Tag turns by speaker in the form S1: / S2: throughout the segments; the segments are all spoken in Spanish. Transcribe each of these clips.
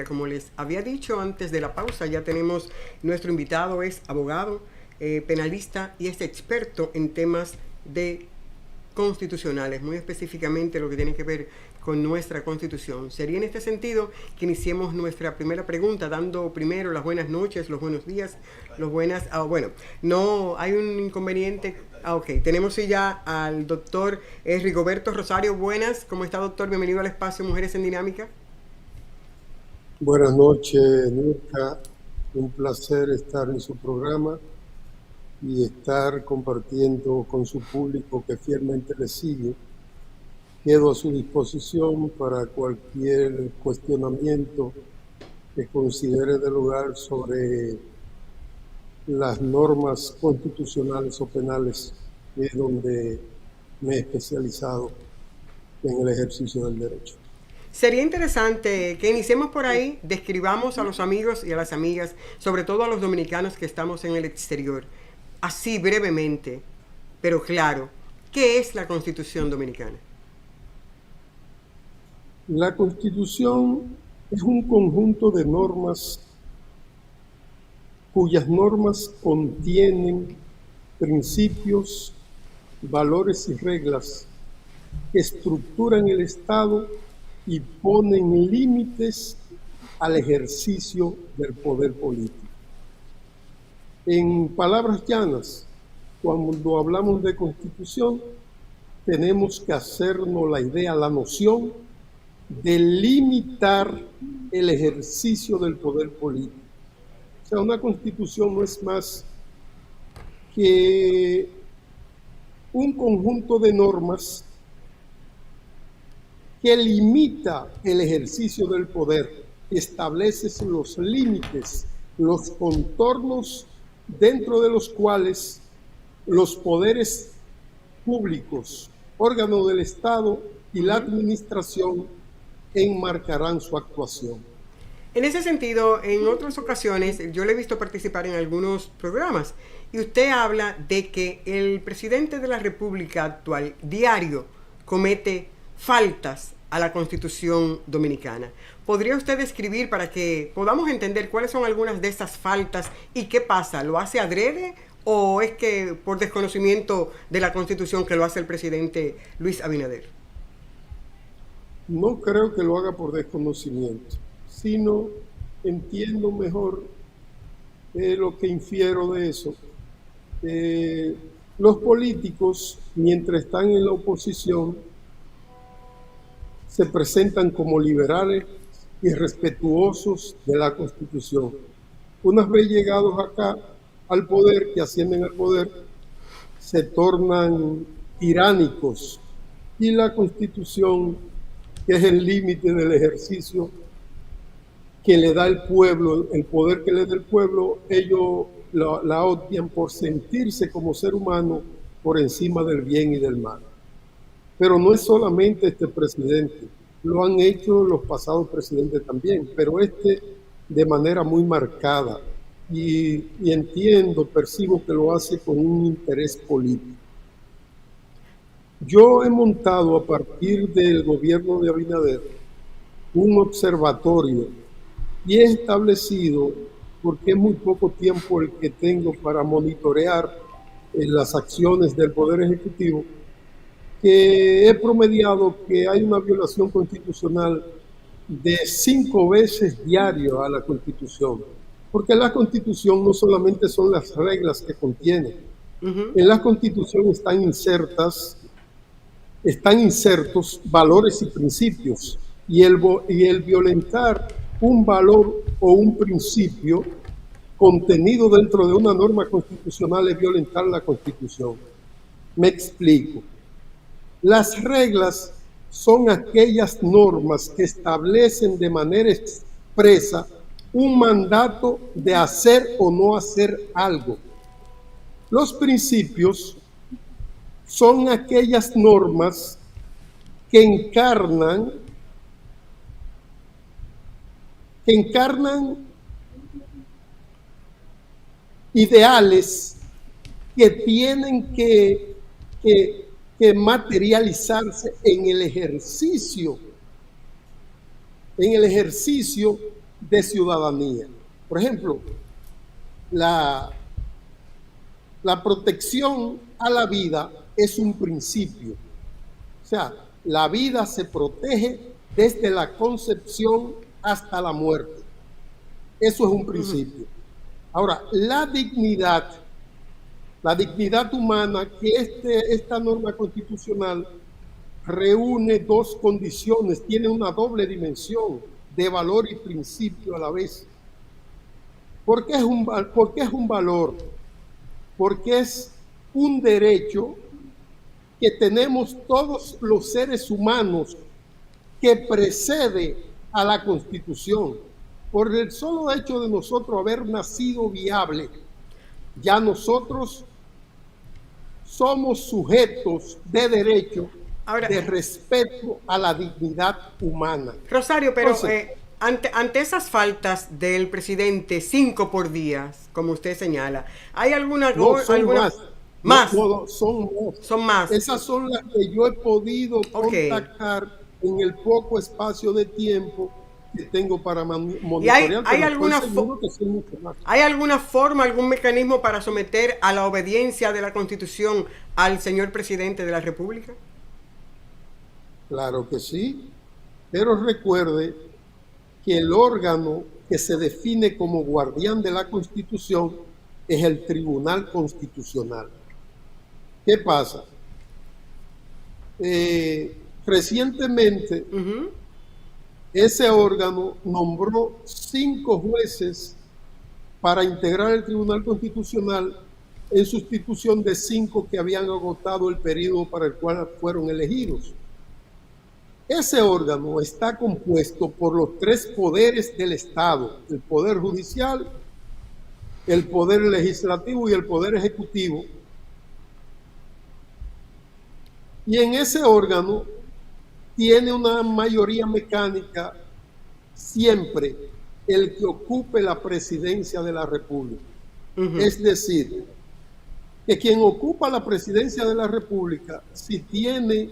S1: Como les había dicho antes de la pausa, ya tenemos nuestro invitado, es abogado, penalista y es experto en temas de constitucionales, muy específicamente lo que tiene que ver con nuestra constitución. Sería en este sentido que iniciemos nuestra primera pregunta, dando primero las buenas noches, los buenos días, no hay un inconveniente. Ok, tenemos ya al doctor Rigoberto Rosario. Buenas, ¿cómo está, doctor? Bienvenido al espacio Mujeres en Dinámica.
S2: Buenas noches, Nurka. Un placer estar en su programa y estar compartiendo con su público que fielmente le sigue. Quedo a su disposición para cualquier cuestionamiento que considere de lugar sobre las normas constitucionales o penales, que es donde me he especializado en el ejercicio del derecho.
S1: Sería interesante que iniciemos por ahí, describamos a los amigos y a las amigas, sobre todo a los dominicanos que estamos en el exterior, así brevemente, pero claro, ¿qué es la Constitución Dominicana?
S2: La Constitución es un conjunto de normas cuyas normas contienen principios, valores y reglas que estructuran el Estado y ponen límites al ejercicio del poder político. En palabras llanas, cuando hablamos de Constitución, tenemos que hacernos la idea, la noción de limitar el ejercicio del poder político. O sea, una Constitución no es más que un conjunto de normas que limita el ejercicio del poder, establece los límites, los contornos dentro de los cuales los poderes públicos, órganos del Estado y la administración enmarcarán su actuación.
S1: En ese sentido, en otras ocasiones, yo le he visto participar en algunos programas y usted habla de que el presidente de la República actual diario comete faltas a la Constitución Dominicana. ¿Podría usted describir para que podamos entender cuáles son algunas de esas faltas y qué pasa? ¿Lo hace adrede o es que por desconocimiento de la Constitución que lo hace el presidente Luis Abinader?
S2: No creo que lo haga por desconocimiento, sino entiendo mejor lo que infiero de eso. Los políticos, mientras están en la oposición, se presentan como liberales y respetuosos de la Constitución. Una vez llegados acá al poder, que ascienden al poder, se tornan tiránicos y la Constitución, que es el límite del ejercicio que le da el pueblo, el poder que le da el pueblo, ellos la odian por sentirse como ser humano por encima del bien y del mal. Pero no es solamente este presidente, lo han hecho los pasados presidentes también, pero este de manera muy marcada y entiendo, percibo que lo hace con un interés político. Yo he montado a partir del gobierno de Abinader un observatorio y he establecido, porque es muy poco tiempo el que tengo para monitorear las acciones del Poder Ejecutivo, que he promediado que hay una violación constitucional de 5 veces diario a la Constitución, porque la Constitución no solamente son las reglas que contiene, en la Constitución están insertos valores y principios, y el violentar un valor o un principio contenido dentro de una norma constitucional es violentar la Constitución. Me explico. Las reglas son aquellas normas que establecen de manera expresa un mandato de hacer o no hacer algo. Los principios son aquellas normas que encarnan ideales que tienen que materializarse en el ejercicio de ciudadanía. Por ejemplo, la protección a la vida es un principio. O sea, la vida se protege desde la concepción hasta la muerte. Eso es un principio. Ahora, la dignidad humana, que esta norma constitucional reúne dos condiciones, tiene una doble dimensión de valor y principio a la vez. ¿Por qué es un valor? Porque es un derecho que tenemos todos los seres humanos que precede a la Constitución. Por el solo hecho de nosotros haber nacido viable, ya nosotros somos sujetos de derecho. Ahora, de respeto a la dignidad humana.
S1: Rosario, pero entonces, ante esas faltas del presidente, 5 por día, como usted señala, ¿hay alguna...
S2: No, son
S1: más?
S2: No, son más. Esas son las que yo he podido contactar en el poco espacio de tiempo que tengo para monitorear.
S1: ¿Hay alguna forma, algún mecanismo para someter a la obediencia de la Constitución al señor presidente de la República?
S2: Claro que sí, pero recuerde que el órgano que se define como guardián de la Constitución es el Tribunal Constitucional. ¿Qué pasa? Recientemente, ese órgano nombró 5 jueces para integrar el Tribunal Constitucional en sustitución de 5 que habían agotado el periodo para el cual fueron elegidos. Ese órgano está compuesto por los 3 poderes del Estado: el Poder Judicial, el Poder Legislativo y el Poder Ejecutivo. Y en ese órgano tiene una mayoría mecánica siempre el que ocupe la presidencia de la República. Es decir, que quien ocupa la presidencia de la República, si tiene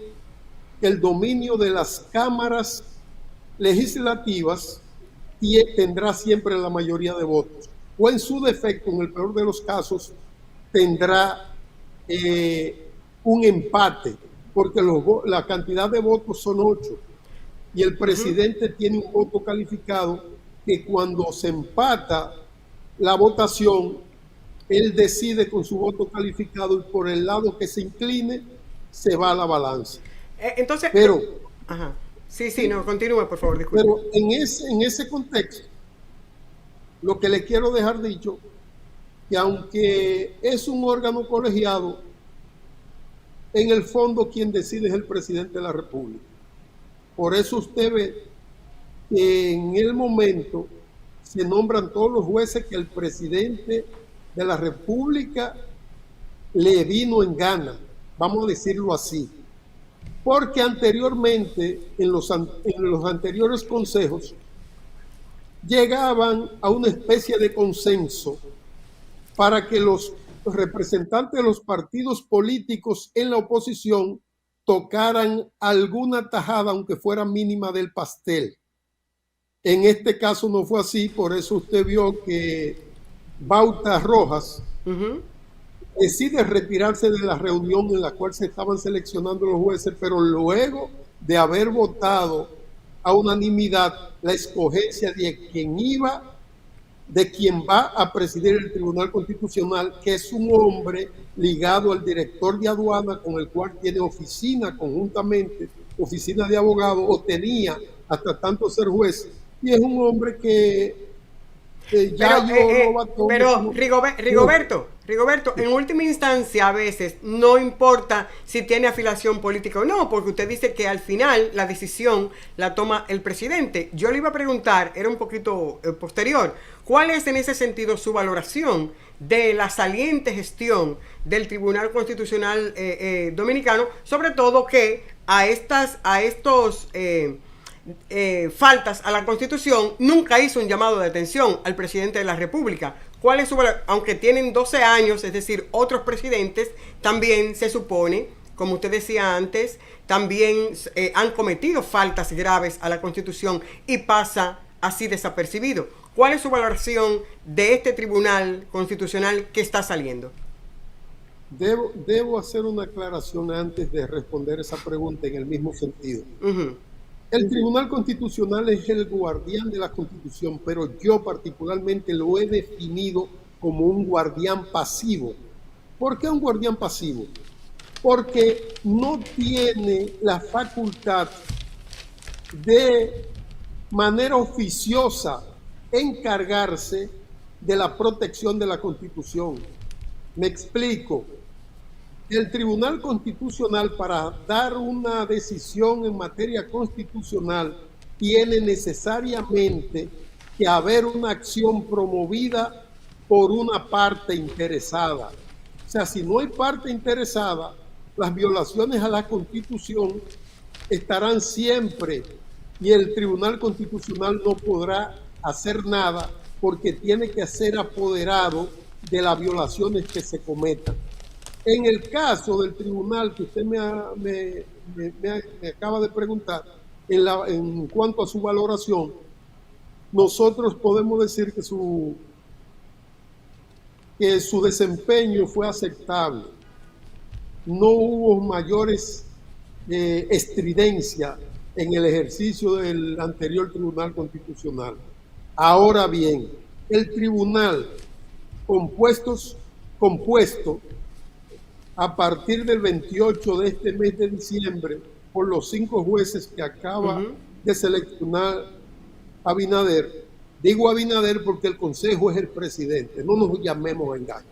S2: el dominio de las cámaras legislativas, tendrá siempre la mayoría de votos, o en su defecto, en el peor de los casos, tendrá un empate, porque la cantidad de votos son 8 y el presidente tiene un voto calificado que cuando se empata la votación, él decide con su voto calificado y por el lado que se incline se va a la balanza.
S1: Entonces,
S2: pero
S1: no, continúe, por favor, disculpe.
S2: Pero en ese contexto, lo que le quiero dejar dicho, que aunque es un órgano colegiado, en el fondo quien decide es el presidente de la República. Por eso usted ve que en el momento se nombran todos los jueces que el presidente de la República le vino en gana, vamos a decirlo así. Porque anteriormente, en los anteriores consejos, llegaban a una especie de consenso para que los representantes de los partidos políticos en la oposición tocaran alguna tajada, aunque fuera mínima, del pastel. En este caso no fue así, por eso usted vio que Bauta Rojas decide retirarse de la reunión en la cual se estaban seleccionando los jueces, pero luego de haber votado a unanimidad la escogencia de quien va a presidir el Tribunal Constitucional, que es un hombre ligado al director de aduana, con el cual tiene oficina conjuntamente, oficina de abogado, o tenía hasta tanto ser juez, y es un hombre que
S1: Rigoberto, en última instancia a veces no importa si tiene afiliación política o no, porque usted dice que al final la decisión la toma el presidente. Yo le iba a preguntar, era un poquito posterior, ¿cuál es en ese sentido su valoración de la saliente gestión del Tribunal Constitucional Dominicano, sobre todo que a estos faltas a la Constitución nunca hizo un llamado de atención al presidente de la República? ¿Cuál es su valor? Aunque tienen 12 años, es decir, otros presidentes también se supone, como usted decía antes, también han cometido faltas graves a la Constitución y pasa así desapercibido. ¿Cuál es su valoración de este tribunal constitucional que está saliendo?
S2: Debo hacer una aclaración antes de responder esa pregunta en el mismo sentido. El Tribunal Constitucional es el guardián de la Constitución, pero yo particularmente lo he definido como un guardián pasivo. ¿Por qué un guardián pasivo? Porque no tiene la facultad de manera oficiosa encargarse de la protección de la Constitución. Me explico. El Tribunal Constitucional, para dar una decisión en materia constitucional, tiene necesariamente que haber una acción promovida por una parte interesada. O sea, si no hay parte interesada, las violaciones a la Constitución estarán siempre y el Tribunal Constitucional no podrá hacer nada porque tiene que ser apoderado de las violaciones que se cometan. En el caso del tribunal que usted me acaba de preguntar, en cuanto a su valoración, nosotros podemos decir que su desempeño fue aceptable. No hubo mayores estridencia en el ejercicio del anterior Tribunal Constitucional. Ahora bien, el tribunal compuesto a partir del 28 de este mes de diciembre por los 5 jueces que acaba de seleccionar Abinader. Digo Abinader porque el Consejo es el presidente, no nos llamemos engaño.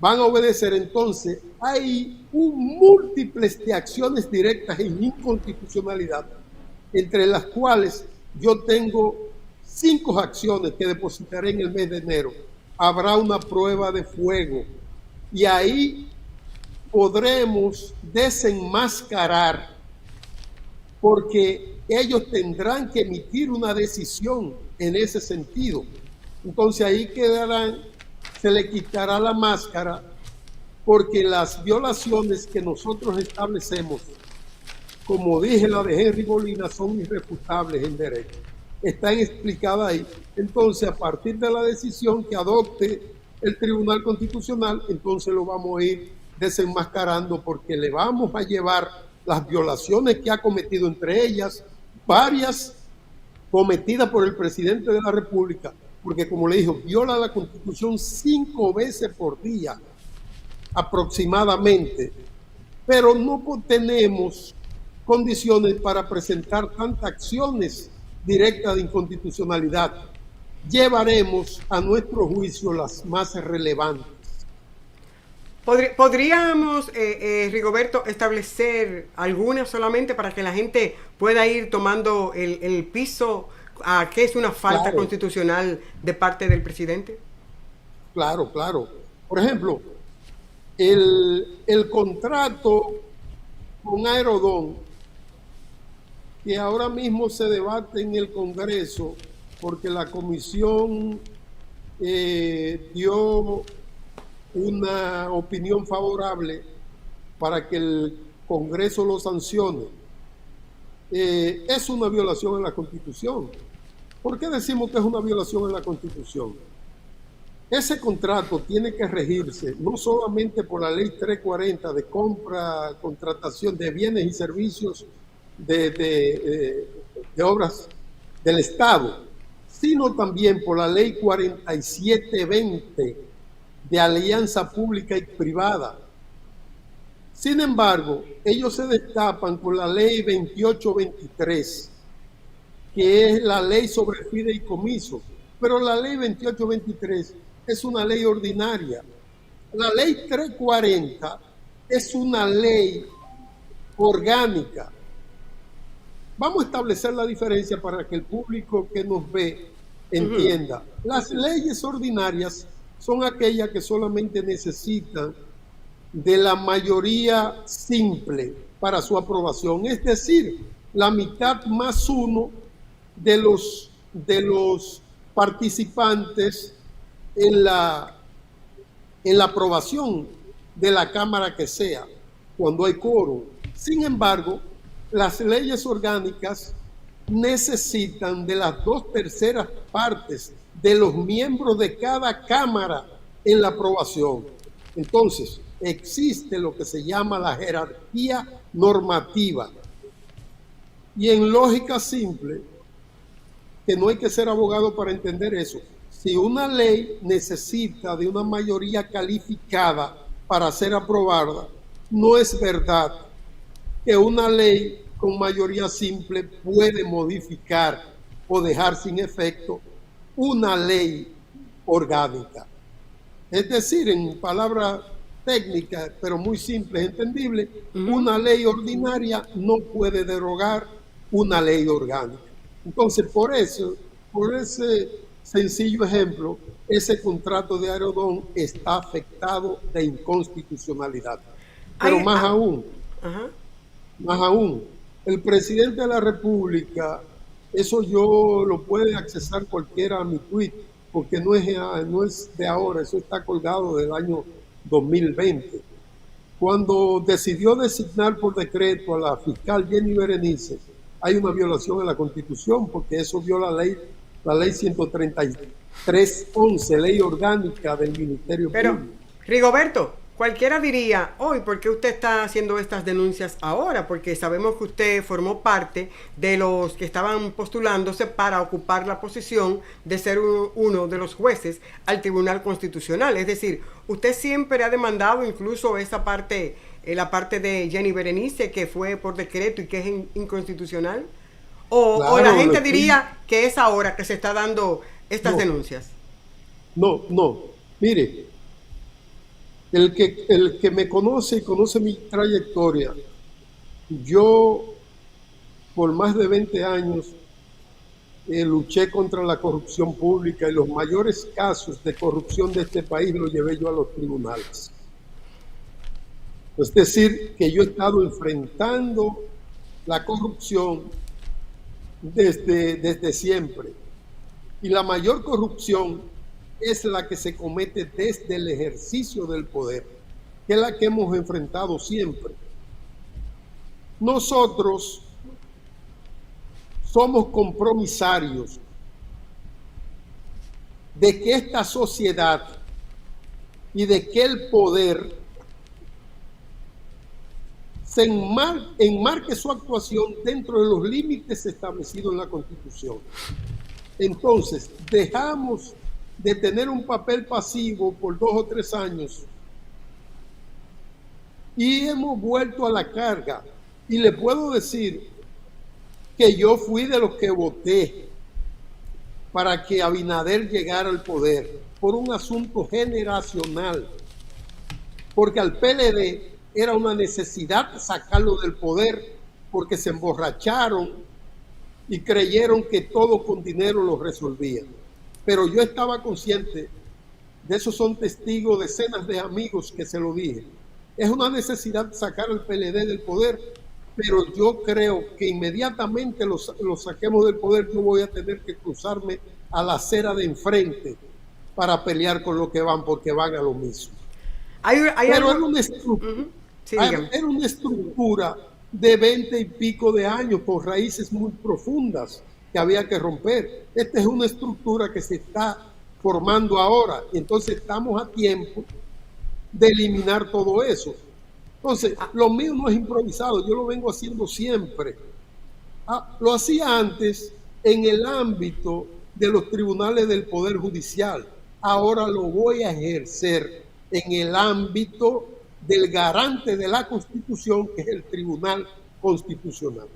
S2: Van a obedecer. Entonces, hay múltiples de acciones directas en inconstitucionalidad, entre las cuales yo tengo 5 acciones que depositaré en el mes de enero. Habrá una prueba de fuego y ahí podremos desenmascarar, porque ellos tendrán que emitir una decisión en ese sentido. Entonces ahí se le quitará la máscara, porque las violaciones que nosotros establecemos, como dije, la de Henry Molina, son irrefutables en derecho. Están explicadas ahí. Entonces, a partir de la decisión que adopte el Tribunal Constitucional, entonces lo vamos a ir desenmascarando, porque le vamos a llevar las violaciones que ha cometido, entre ellas varias cometidas por el presidente de la República, porque como le dijo, viola la Constitución 5 veces por día aproximadamente, pero no tenemos condiciones para presentar tantas acciones directas de inconstitucionalidad. Llevaremos a nuestro juicio las más relevantes.
S1: ¿Podríamos, Rigoberto, establecer algunas solamente para que la gente pueda ir tomando el piso a qué es una falta constitucional de parte del presidente?
S2: Claro. Por ejemplo, el contrato con Aerodón, que ahora mismo se debate en el Congreso, porque la comisión dio una opinión favorable para que el Congreso lo sancione. Es una violación en la Constitución. ¿Por qué decimos que es una violación en la Constitución? Ese contrato tiene que regirse no solamente por la Ley 340 de contratación de bienes y servicios de obras del Estado, sino también por la Ley 4720 de alianza pública y privada. Sin embargo, ellos se destapan con la Ley 2823, que es la ley sobre fideicomiso, pero la Ley 2823 es una ley ordinaria. La Ley 340 es una ley orgánica. Vamos a establecer la diferencia para que el público que nos ve entienda. Las leyes ordinarias son aquellas que solamente necesitan de la mayoría simple para su aprobación, es decir, la mitad más uno de los participantes en la aprobación de la Cámara que sea, cuando hay quórum. Sin embargo, las leyes orgánicas necesitan de las 2/3 partes de los miembros de cada cámara en la aprobación. Entonces, existe lo que se llama la jerarquía normativa. Y en lógica simple, que no hay que ser abogado para entender eso, si una ley necesita de una mayoría calificada para ser aprobada, no es verdad que una ley con mayoría simple puede modificar o dejar sin efecto una ley orgánica. Es decir, en palabras técnicas, pero muy simples, entendibles, una ley ordinaria no puede derogar una ley orgánica. Entonces, por ese sencillo ejemplo, ese contrato de Aerodón está afectado de inconstitucionalidad. Pero más aún, el presidente de la República, eso yo lo puede accesar cualquiera a mi tweet, porque no es de ahora, eso está colgado del año 2020. Cuando decidió designar por decreto a la fiscal Jenny Berenice, hay una violación a la Constitución, porque eso viola la ley 133.11, ley orgánica del Ministerio
S1: Pero,
S2: Público.
S1: Rigoberto, cualquiera diría, hoy, ¿por qué usted está haciendo estas denuncias ahora? Porque sabemos que usted formó parte de los que estaban postulándose para ocupar la posición de ser uno de los jueces al Tribunal Constitucional. Es decir, usted siempre ha demandado incluso esa parte, la parte de Jenny Berenice, que fue por decreto y que es inconstitucional. Claro, o la gente diría que es ahora que se está dando estas denuncias.
S2: No, mire, el que me conoce y conoce mi trayectoria, yo por más de 20 años luché contra la corrupción pública y los mayores casos de corrupción de este país los llevé yo a los tribunales. Es decir, que yo he estado enfrentando la corrupción desde siempre. Y la mayor corrupción es la que se comete desde el ejercicio del poder, que es la que hemos enfrentado siempre. Nosotros somos compromisarios de que esta sociedad y de que el poder se enmarque su actuación dentro de los límites establecidos en la Constitución. Entonces, dejamos de tener un papel pasivo por 2 o 3 años y hemos vuelto a la carga. Y le puedo decir que yo fui de los que voté para que Abinader llegara al poder por un asunto generacional, porque al PLD era una necesidad sacarlo del poder porque se emborracharon y creyeron que todo con dinero lo resolvían. Pero yo estaba consciente, de eso son testigos decenas de amigos que se lo dije, es una necesidad sacar al PLD del poder, pero yo creo que inmediatamente lo saquemos del poder, yo voy a tener que cruzarme a la acera de enfrente para pelear con lo que van, porque van a lo mismo. Pero era una estructura, era una estructura de 20 y pico de años con raíces muy profundas que había que romper. Esta es una estructura que se está formando ahora, y entonces estamos a tiempo de eliminar todo eso. Entonces, lo mío no es improvisado, yo lo vengo haciendo siempre. Lo hacía antes en el ámbito de los tribunales del Poder Judicial. Ahora lo voy a ejercer en el ámbito del garante de la Constitución, que es el Tribunal Constitucional.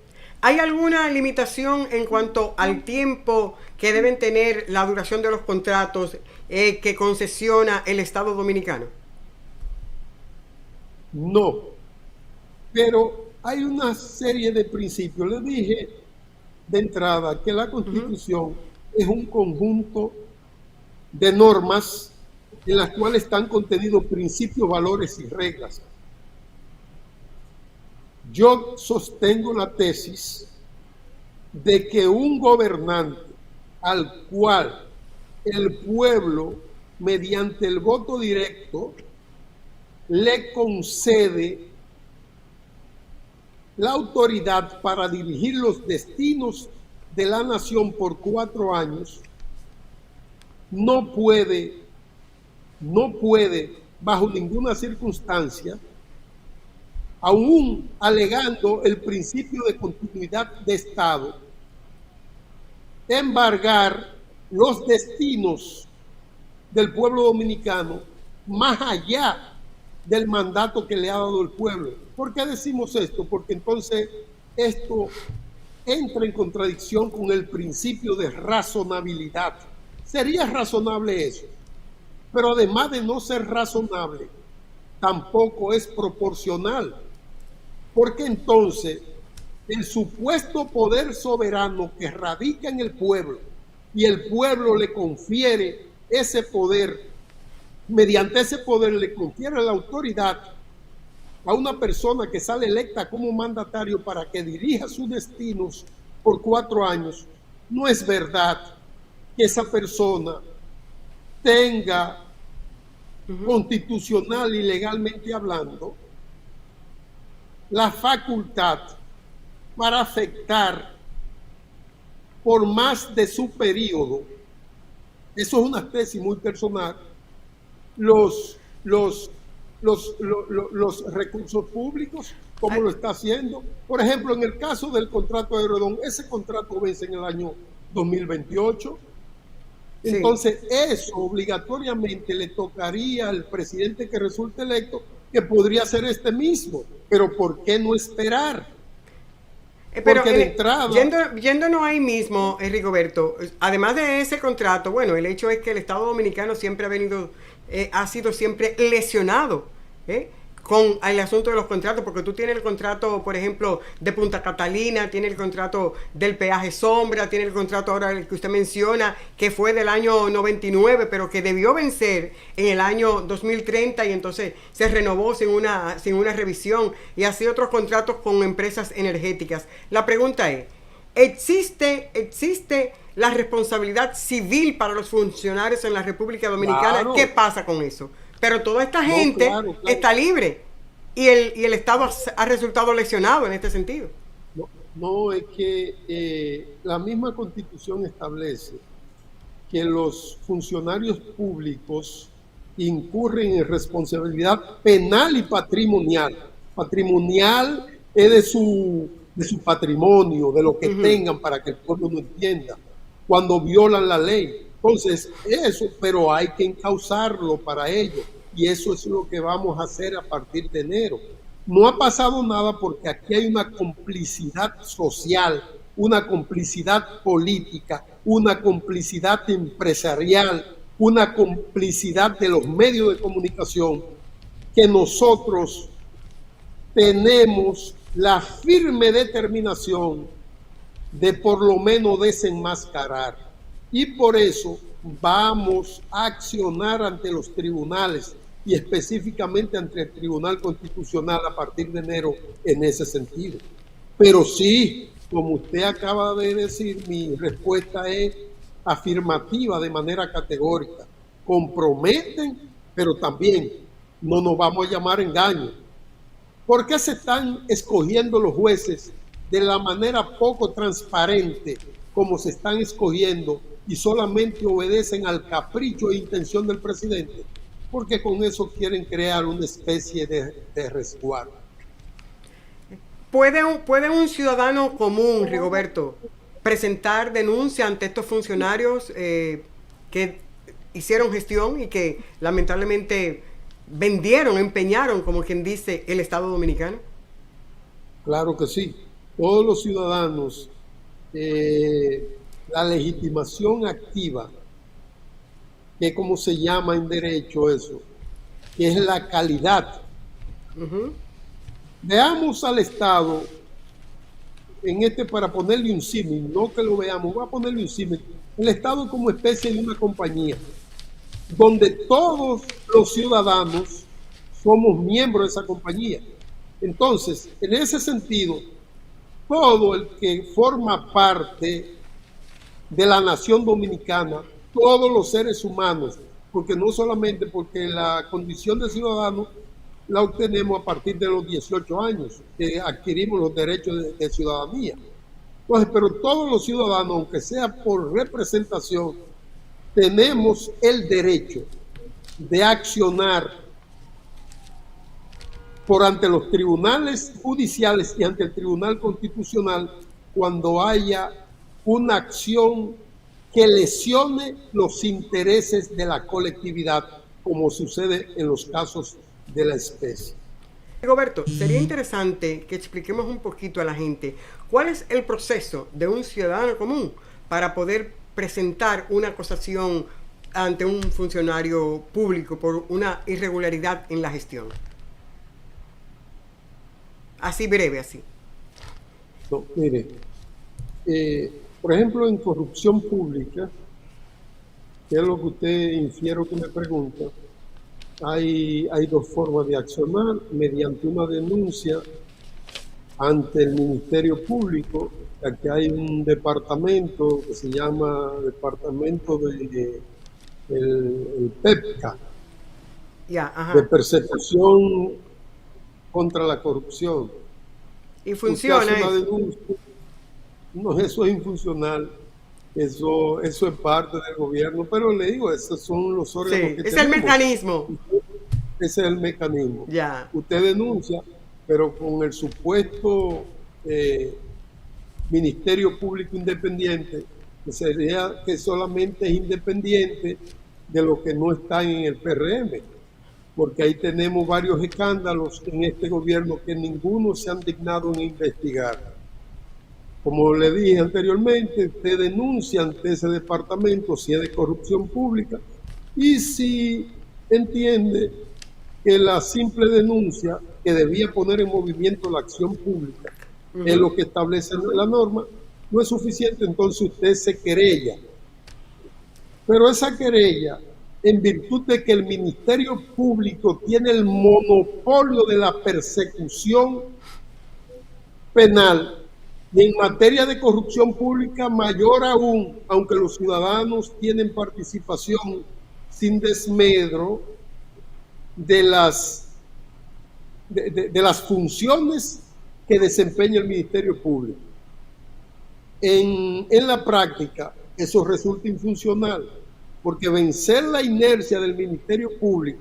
S1: ¿Hay alguna limitación en cuanto al tiempo que deben tener la duración de los contratos que concesiona el Estado Dominicano?
S2: No, pero hay una serie de principios. Les dije de entrada que la Constitución es un conjunto de normas en las cuales están contenidos principios, valores y reglas. Yo sostengo la tesis de que un gobernante al cual el pueblo, mediante el voto directo, le concede la autoridad para dirigir los destinos de la nación por 4 años, no puede, bajo ninguna circunstancia, aún alegando el principio de continuidad de Estado, embargar los destinos del pueblo dominicano más allá del mandato que le ha dado el pueblo. ¿Por qué decimos esto? Porque entonces esto entra en contradicción con el principio de razonabilidad. Sería razonable eso, pero además de no ser razonable, tampoco es proporcional, porque entonces el supuesto poder soberano que radica en el pueblo y el pueblo le confiere ese poder, mediante ese poder le confiere la autoridad a una persona que sale electa como mandatario para que dirija sus destinos por 4 años, no es verdad que esa persona tenga, constitucional y legalmente hablando, la facultad para afectar por más de su periodo, eso es una tesis muy personal, los recursos públicos, como lo está haciendo. Por ejemplo, en el caso del contrato de Redón, ese contrato vence en el año 2028. Sí. Entonces, eso obligatoriamente le tocaría al presidente que resulte electo, que podría ser este mismo. Pero ¿por qué no esperar?
S1: Pero de entrada, yéndonos ahí mismo, Rigoberto, además de ese contrato, bueno, el hecho es que el Estado Dominicano siempre ha sido siempre lesionado con el asunto de los contratos, porque tú tienes el contrato, por ejemplo, de Punta Catalina, tienes el contrato del peaje Sombra, tienes el contrato ahora el que usted menciona, que fue del año 99, pero que debió vencer en el año 2030 y entonces se renovó sin una revisión, y así otros contratos con empresas energéticas. La pregunta es, ¿existe la responsabilidad civil para los funcionarios en la República Dominicana? Claro. ¿Qué pasa con eso? Pero toda esta gente está libre y el Estado ha resultado lesionado en este sentido.
S2: No, es que la misma Constitución establece que los funcionarios públicos incurren en responsabilidad penal y patrimonial. Patrimonial es de su patrimonio, de lo que tengan, para que el pueblo no entienda, cuando violan la ley. Entonces, eso, pero hay que encauzarlo para ello, y eso es lo que vamos a hacer a partir de enero. No ha pasado nada porque aquí hay una complicidad social, una complicidad política, una complicidad empresarial, una complicidad de los medios de comunicación, que nosotros tenemos la firme determinación de por lo menos desenmascarar. Y por eso vamos a accionar ante los tribunales y específicamente ante el Tribunal Constitucional a partir de enero en ese sentido. Pero sí, como usted acaba de decir, mi respuesta es afirmativa de manera categórica. Comprometen, pero también no nos vamos a llamar engaño. ¿Por qué se están escogiendo los jueces de la manera poco transparente como se están escogiendo y solamente obedecen al capricho e intención del presidente? Porque con eso quieren crear una especie de resguardo.
S1: ¿Puede un ciudadano común, Rigoberto, presentar denuncia ante estos funcionarios que hicieron gestión y que lamentablemente empeñaron, como quien dice, el Estado Dominicano?
S2: Claro que sí. Todos los ciudadanos, la legitimación activa, que es como se llama en derecho eso, que es la calidad. Veamos al Estado para ponerle un símil, no que lo veamos, voy a ponerle un símil. El Estado como especie de una compañía, donde todos los ciudadanos somos miembros de esa compañía. Entonces, en ese sentido, todo el que forma parte de la nación dominicana, todos los seres humanos, porque no solamente porque la condición de ciudadano la obtenemos a partir de los 18 años, que adquirimos los derechos de ciudadanía. Entonces, pero todos los ciudadanos, aunque sea por representación, tenemos el derecho de accionar por ante los tribunales judiciales y ante el Tribunal Constitucional cuando haya una acción que lesione los intereses de la colectividad, como sucede en los casos de la especie.
S1: Roberto, sería interesante que expliquemos un poquito a la gente cuál es el proceso de un ciudadano común para poder presentar una acusación ante un funcionario público por una irregularidad en la gestión. Así breve, así.
S2: No, mire, por ejemplo, en corrupción pública, que es lo que usted infiero que me pregunta, hay dos formas de accionar: mediante una denuncia ante el Ministerio Público. Aquí hay un departamento que se llama Departamento de el PEPCA, de persecución contra la corrupción.
S1: ¿Y funciona
S2: eso? No, eso es infuncional. Eso es parte del gobierno, pero le digo, esos son los órganos que
S1: es tenemos. El mecanismo.
S2: Ese es el mecanismo.
S1: Ya.
S2: Usted denuncia, pero con el supuesto Ministerio Público Independiente, que sería que solamente es independiente de lo que no está en el PRM, porque ahí tenemos varios escándalos en este gobierno que ninguno se han dignado en investigar. Como le dije anteriormente, usted denuncia ante ese departamento si es de corrupción pública, y si entiende que la simple denuncia, que debía poner en movimiento la acción pública, es lo que establece la norma, no es suficiente, entonces usted se querella. Pero esa querella, en virtud de que el Ministerio Público tiene el monopolio de la persecución penal, y en materia de corrupción pública mayor aún, aunque los ciudadanos tienen participación sin desmedro de las funciones que desempeña el Ministerio Público. En la práctica eso resulta infuncional, porque vencer la inercia del Ministerio Público,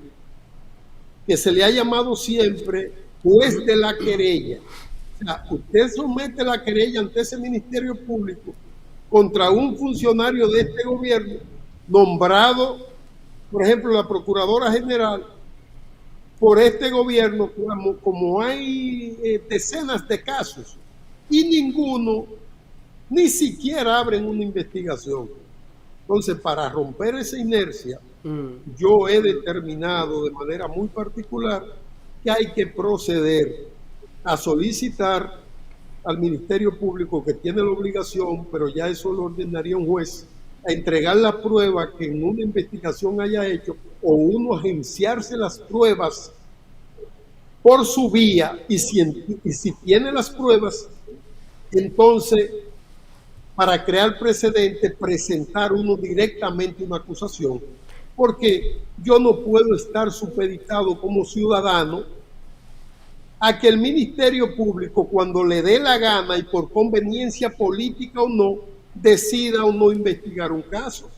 S2: que se le ha llamado siempre juez de la querella. O sea, usted somete la querella ante ese Ministerio Público contra un funcionario de este gobierno nombrado, por ejemplo, la Procuradora General, por este gobierno, como hay decenas de casos, y ninguno, ni siquiera abren una investigación. Entonces, para romper esa inercia, yo he determinado de manera muy particular que hay que proceder a solicitar al Ministerio Público, que tiene la obligación, pero ya eso lo ordenaría un juez, a entregar la prueba que en una investigación haya hecho, o uno agenciarse las pruebas por su vía, y si tiene las pruebas, entonces, para crear precedente, presentar uno directamente una acusación, porque yo no puedo estar supeditado como ciudadano a que el Ministerio Público, cuando le dé la gana y por conveniencia política o no, decida o no investigar un caso.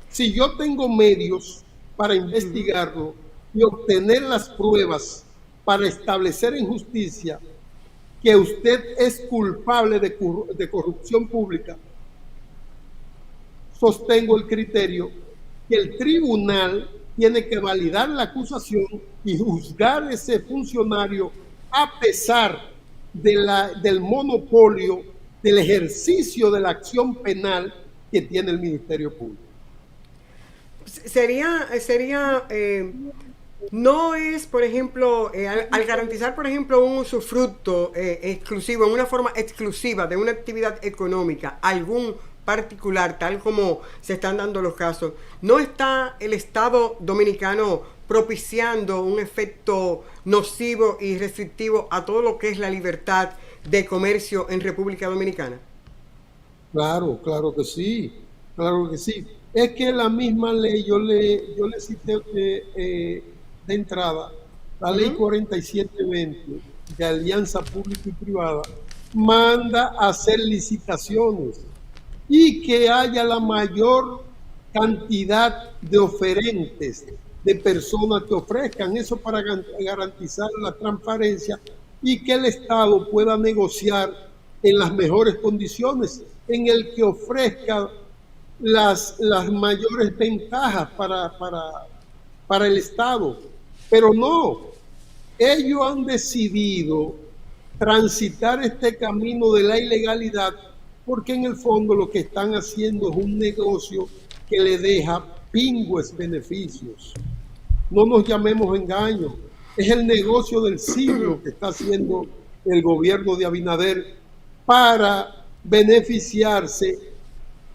S2: Si yo tengo medios para investigarlo y obtener las pruebas para establecer en justicia que usted es culpable de corrupción pública, sostengo el criterio que el tribunal tiene que validar la acusación y juzgar a ese funcionario a pesar del monopolio del ejercicio de la acción penal que tiene el Ministerio Público.
S1: No es, por ejemplo, al garantizar, por ejemplo, un usufructo exclusivo, en una forma exclusiva de una actividad económica, algún particular, tal como se están dando los casos, ¿no está el Estado dominicano propiciando un efecto nocivo y restrictivo a todo lo que es la libertad de comercio en República Dominicana?
S2: Claro que sí, claro que sí. Es que la misma ley, yo le cité de entrada, la ley 4720 de alianza pública y privada, manda a hacer licitaciones y que haya la mayor cantidad de oferentes, de personas que ofrezcan eso para garantizar la transparencia y que el Estado pueda negociar en las mejores condiciones, en el que ofrezca las mayores ventajas para el Estado. Pero no, ellos han decidido transitar este camino de la ilegalidad porque en el fondo lo que están haciendo es un negocio que le deja pingües beneficios. No nos llamemos engaños, es el negocio del siglo que está haciendo el gobierno de Abinader para beneficiarse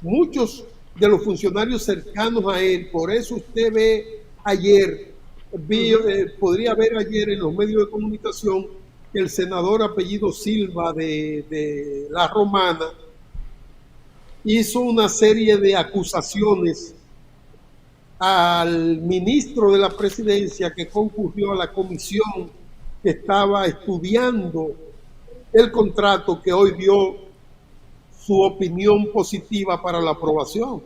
S2: muchos de los funcionarios cercanos a él. Por eso usted ve ayer, podría ver ayer en los medios de comunicación que el senador apellido Silva de La Romana hizo una serie de acusaciones al ministro de la presidencia que concurrió a la comisión que estaba estudiando el contrato, que hoy dio su opinión positiva para la aprobación.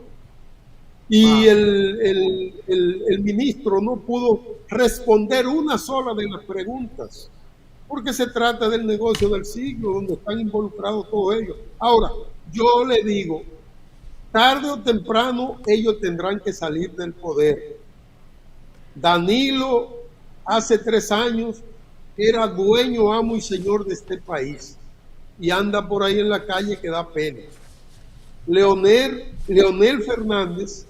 S2: Y el ministro no pudo responder una sola de las preguntas, porque se trata del negocio del siglo, donde están involucrados todos ellos. Ahora, yo le digo, tarde o temprano ellos tendrán que salir del poder. Danilo, hace 3 años, era dueño, amo y señor de este país, y anda por ahí en la calle que da pena. Leonel Fernández,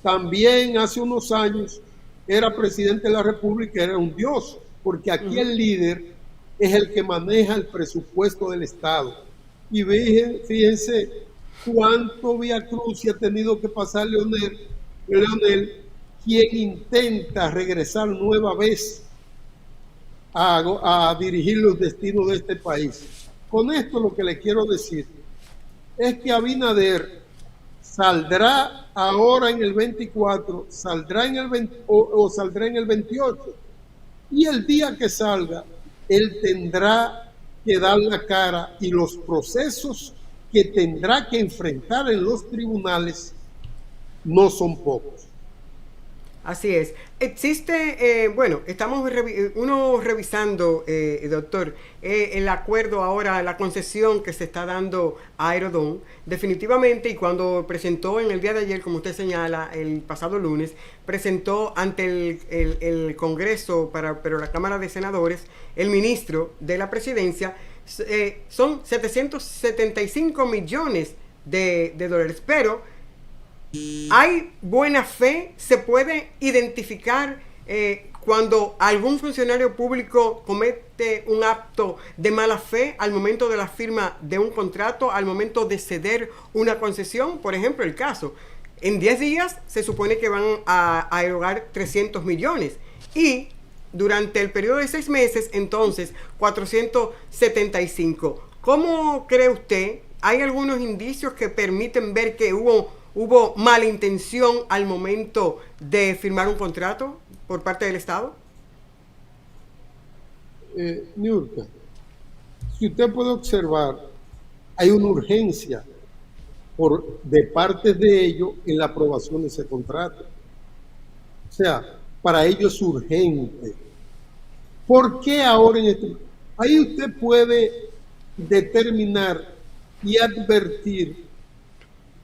S2: también hace unos años, era presidente de la República, era un dios, porque aquí el líder es el que maneja el presupuesto del Estado. Y fíjense cuánto viacrucis ha tenido que pasar Leonel, quien intenta regresar nueva vez a dirigir los destinos de este país. Con esto lo que le quiero decir es que Abinader saldrá ahora en el 24, saldrá en el 20, o saldrá en el 28, y el día que salga, él tendrá que dar la cara, y los procesos que tendrá que enfrentar en los tribunales no son pocos.
S1: Así es. Existe, bueno, estamos revisando, doctor, el acuerdo ahora, la concesión que se está dando a Aerodón, definitivamente, y cuando presentó en el día de ayer, como usted señala, el pasado lunes, presentó ante el Congreso, pero la Cámara de Senadores, el ministro de la Presidencia, son 775 millones de dólares, pero hay buena fe, se puede identificar cuando algún funcionario público comete un acto de mala fe al momento de la firma de un contrato, al momento de ceder una concesión. Por ejemplo, el caso, en 10 días se supone que van a erogar 300 millones y durante el periodo de 6 meses, entonces, 475. ¿Cómo cree usted? ¿Hay algunos indicios que permiten ver que hubo mala intención al momento de firmar un contrato por parte del Estado?
S2: Niurka, si usted puede observar, hay una urgencia de parte de ellos en la aprobación de ese contrato. O sea, para ellos es urgente. ¿Por qué ahora en este? Ahí usted puede determinar y advertir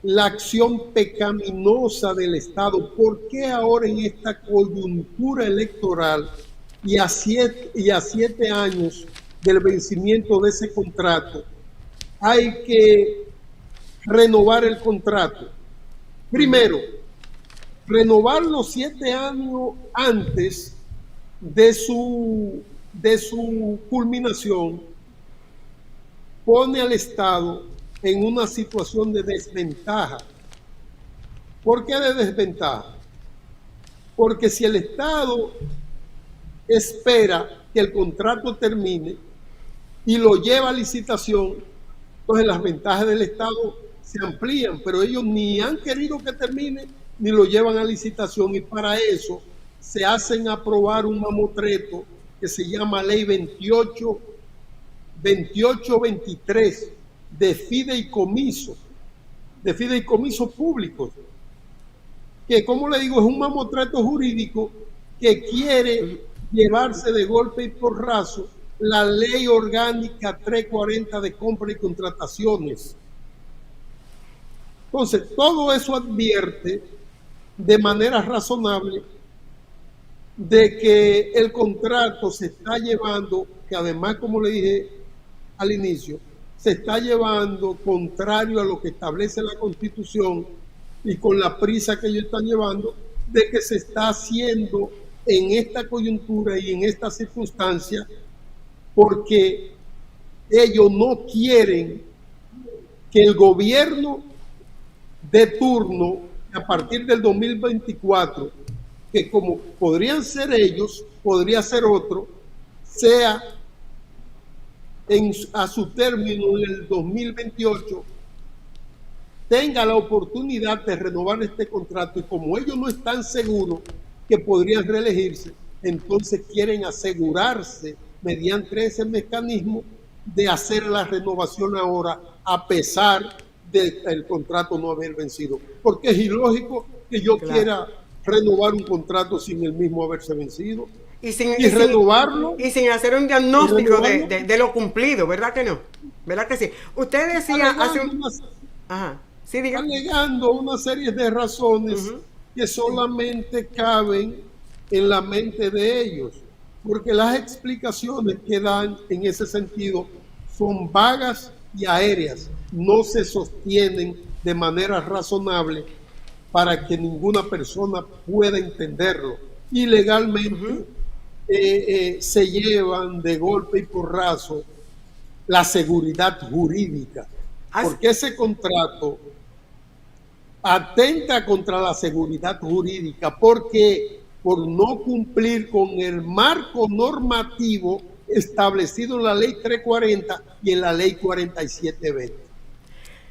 S2: la acción pecaminosa del Estado. ¿Por qué ahora en esta coyuntura electoral y a 7 años del vencimiento de ese contrato hay que renovar el contrato? Primero, renovarlo 7 años antes de su culminación pone al Estado en una situación de desventaja. ¿Por qué de desventaja? Porque si el Estado espera que el contrato termine y lo lleva a licitación, entonces las ventajas del Estado se amplían, pero ellos ni han querido que termine ni lo llevan a licitación, y para eso se hacen aprobar un mamotreto que se llama Ley 28 2823 de fideicomisos públicos, que, como le digo, es un mamotreto jurídico que quiere llevarse de golpe y porrazo la ley orgánica 340 de compra y contrataciones. Entonces, todo eso advierte de manera razonable de que el contrato se está llevando, que además, como le dije al inicio, se está llevando contrario a lo que establece la Constitución y con la prisa que ellos están llevando, de que se está haciendo en esta coyuntura y en esta circunstancia, porque ellos no quieren que el gobierno de turno, a partir del 2024, que como podrían ser ellos, podría ser otro, sea a su término en el 2028, tenga la oportunidad de renovar este contrato, y como ellos no están seguros que podrían reelegirse, entonces quieren asegurarse mediante ese mecanismo de hacer la renovación ahora, a pesar del contrato no haber vencido. Porque es ilógico que yo quiera renovar un contrato sin el mismo haberse vencido. Y renovarlo.
S1: Y sin hacer un diagnóstico de lo cumplido, ¿verdad que no? ¿Verdad que sí? Usted decía
S2: alegando una serie de razones que solamente caben en la mente de ellos, porque las explicaciones que dan en ese sentido son vagas y aéreas, no se sostienen de manera razonable para que ninguna persona pueda entenderlo. Y legalmente se llevan de golpe y porrazo la seguridad jurídica, porque ese contrato atenta contra la seguridad jurídica, porque por no cumplir con el marco normativo establecido en la ley 340 y en la ley 4720.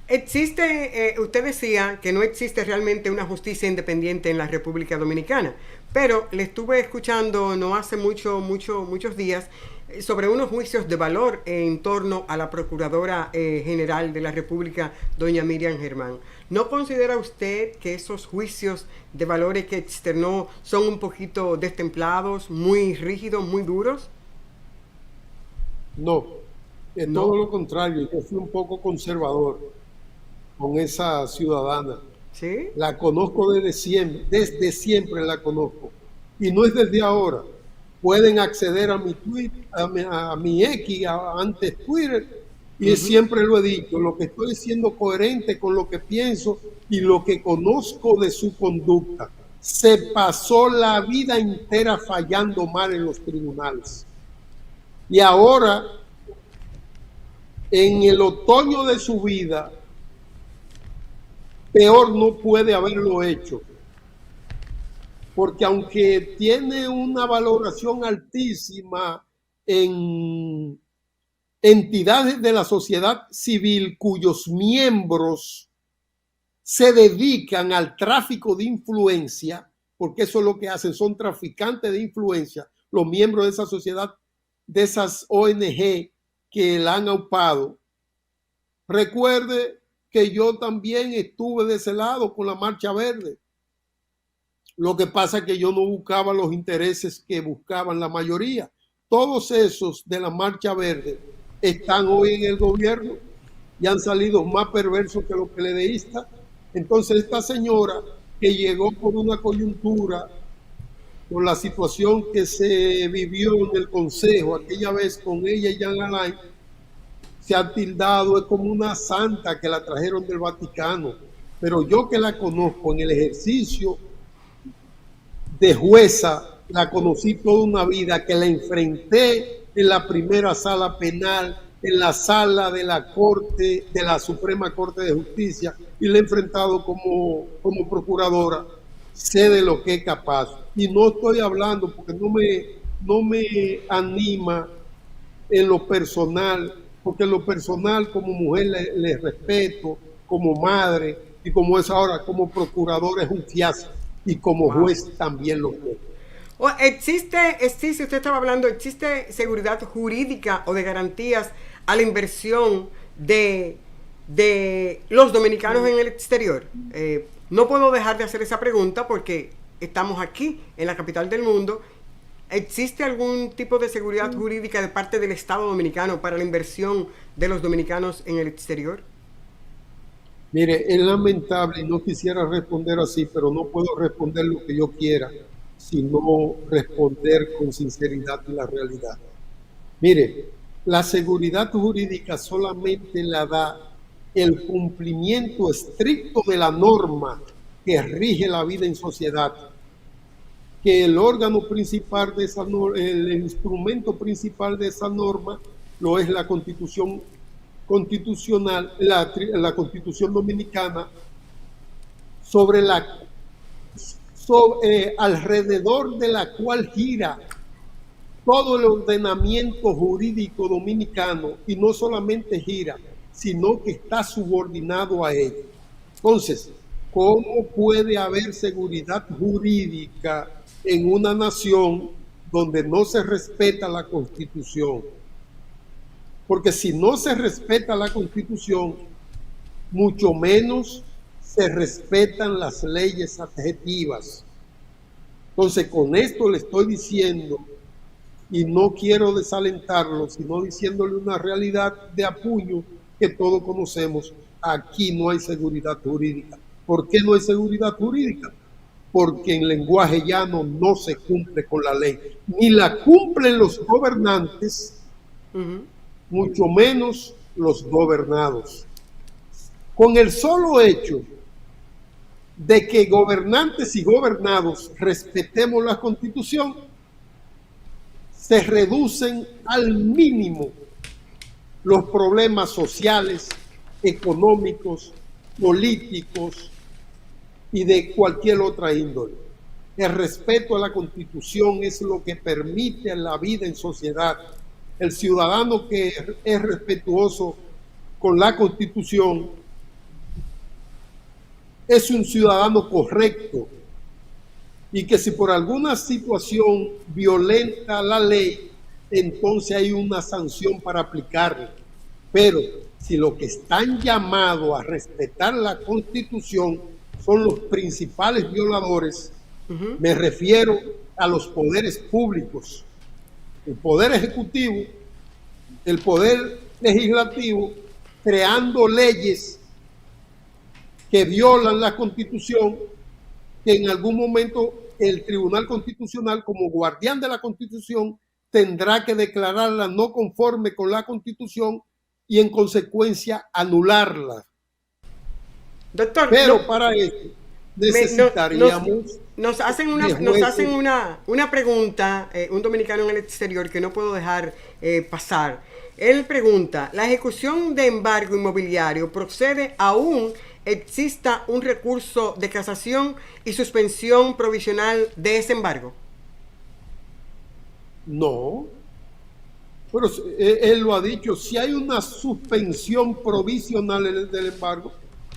S1: Existe, usted decía que no existe realmente una justicia independiente en la República Dominicana, pero le estuve escuchando no hace muchos días sobre unos juicios de valor en torno a la Procuradora General de la República, doña Miriam Germán. ¿No considera usted que esos juicios de valores que externó son un poquito destemplados, muy rígidos, muy duros?
S2: No, es todo lo contrario. Yo fui un poco conservador con esa ciudadana.
S1: ¿Sí?
S2: La conozco desde siempre la conozco. Y no es desde ahora. Pueden acceder a mi tweet, a mi X, antes Twitter, y siempre lo he dicho, lo que estoy siendo coherente con lo que pienso y lo que conozco de su conducta. Se pasó la vida entera fallando mal en los tribunales. Y ahora, en el otoño de su vida, peor no puede haberlo hecho. Porque aunque tiene una valoración altísima en entidades de la sociedad civil cuyos miembros se dedican al tráfico de influencia, porque eso es lo que hacen, son traficantes de influencia, los miembros de esa sociedad, de esas ONG que la han aupado. Recuerde que yo también estuve de ese lado con la Marcha Verde. Lo que pasa es que yo no buscaba los intereses que buscaban la mayoría. Todos esos de la Marcha Verde están hoy en el gobierno y han salido más perversos que los peledeístas. Entonces esta señora que llegó por una coyuntura, por la situación que se vivió en el Consejo aquella vez con ella y Jean Alain, se ha tildado, es como una santa que la trajeron del Vaticano. Pero yo que la conozco en el ejercicio de jueza, la conocí toda una vida, que la enfrenté en la primera sala penal, en la sala de la Corte, de la Suprema Corte de Justicia, y la he enfrentado como procuradora. Sé de lo que es capaz. Y no estoy hablando porque no me anima en lo personal, porque en lo personal como mujer le respeto, como madre, y como es ahora como procuradora es un fiasco, y como juez también lo es.
S1: Existe, usted estaba hablando, ¿existe seguridad jurídica o de garantías a la inversión de los dominicanos en el exterior? No puedo dejar de hacer esa pregunta porque estamos aquí, en la capital del mundo. ¿Existe algún tipo de seguridad jurídica de parte del Estado dominicano para la inversión de los dominicanos en el exterior?
S2: Mire, es lamentable y no quisiera responder así, pero no puedo responder lo que yo quiera, sino responder con sinceridad y la realidad. Mire, la seguridad jurídica solamente la da el cumplimiento estricto de la norma que rige la vida en sociedad, que el órgano principal de esa norma, el instrumento principal de esa norma, lo es la Constitución constitucional, la Constitución dominicana, alrededor de la cual gira todo el ordenamiento jurídico dominicano, y no solamente gira, sino que está subordinado a ello. Entonces, ¿cómo puede haber seguridad jurídica en una nación donde no se respeta la Constitución? Porque si no se respeta la Constitución, mucho menos se respetan las leyes adjetivas. Entonces, con esto le estoy diciendo, y no quiero desalentarlo, sino diciéndole una realidad de apuño que todos conocemos: aquí no hay seguridad jurídica. ¿Por qué no hay seguridad jurídica? Porque en lenguaje llano no se cumple con la ley, ni la cumplen los gobernantes, mucho menos los gobernados. Con el solo hecho de que gobernantes y gobernados respetemos la Constitución, se reducen al mínimo los problemas sociales, económicos, políticos y de cualquier otra índole. El respeto a la Constitución es lo que permite la vida en sociedad. El ciudadano que es respetuoso con la Constitución es un ciudadano correcto, y que si por alguna situación violenta la ley, entonces hay una sanción para aplicarla. Pero si lo que están llamados a respetar la Constitución son los principales violadores, me refiero a los poderes públicos, el poder ejecutivo, el poder legislativo, creando leyes que violan la Constitución, que en algún momento el Tribunal Constitucional, como guardián de la Constitución, tendrá que declararla no conforme con la Constitución y en consecuencia anularla.
S1: Doctor,
S2: pero para eso necesitaríamos...
S1: Nos hacen una pregunta, un dominicano en el exterior, que no puedo dejar pasar. Él pregunta: ¿la ejecución de embargo inmobiliario procede aún exista un recurso de casación y suspensión provisional de ese embargo?
S2: No, pero él lo ha dicho: si hay una suspensión provisional del embargo,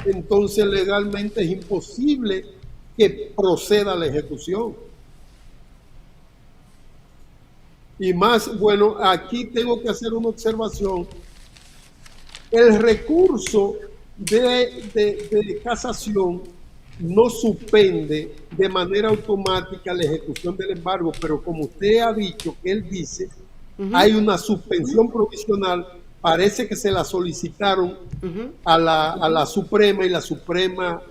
S2: entonces legalmente es imposible que proceda la ejecución. Y más, bueno, aquí tengo que hacer una observación. El recurso de casación no suspende de manera automática la ejecución del embargo, pero como usted ha dicho, que él dice, hay una suspensión provisional. Parece que se la solicitaron a la Suprema, y la Suprema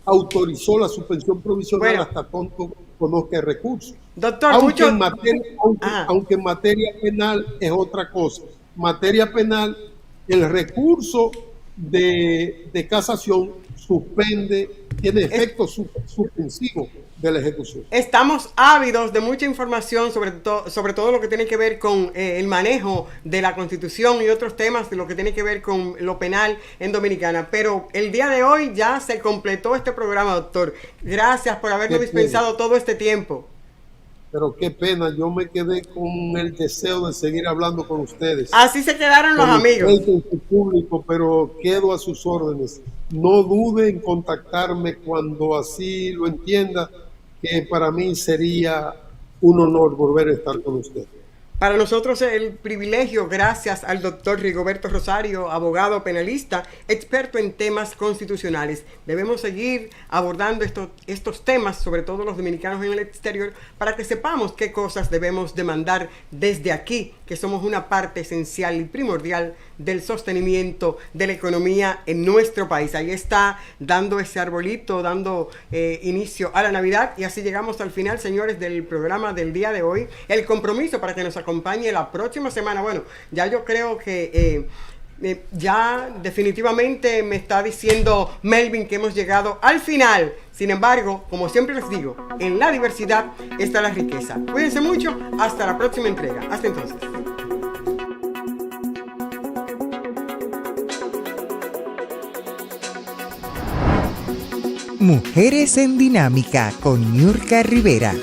S2: autorizó la suspensión provisional, hasta tanto conozca el recurso.
S1: Doctor,
S2: aunque en materia penal es otra cosa. En materia penal, el recurso de casación suspende, tiene efecto suspensivo de la ejecución.
S1: Estamos ávidos de mucha información sobre todo lo que tiene que ver con el manejo de la Constitución y otros temas de lo que tiene que ver con lo penal en Dominicana. Pero el día de hoy ya se completó este programa, doctor. Gracias por habernos dispensado todo este tiempo.
S2: Pero qué pena, yo me quedé con el deseo de seguir hablando con ustedes.
S1: Así se quedaron los amigos.
S2: Con su público, pero quedo a sus órdenes. No dude en contactarme cuando así lo entienda, que para mí sería un honor volver a estar con usted.
S1: Para nosotros el privilegio, gracias al doctor Rigoberto Rosario, abogado penalista, experto en temas constitucionales. Debemos seguir abordando estos temas, sobre todo los dominicanos en el exterior, para que sepamos qué cosas debemos demandar desde aquí, que somos una parte esencial y primordial del sostenimiento de la economía en nuestro país. Ahí está dando ese arbolito, dando inicio a la Navidad, y así llegamos al final, señores, del programa del día de hoy. El compromiso para que nos acompañe la próxima semana. Bueno, ya yo creo que ya definitivamente me está diciendo Melvin que hemos llegado al final. Sin embargo, como siempre les digo, en la diversidad está la riqueza. Cuídense mucho, hasta la próxima entrega. Hasta entonces.
S3: Mujeres en Dinámica con Niurka Rivera.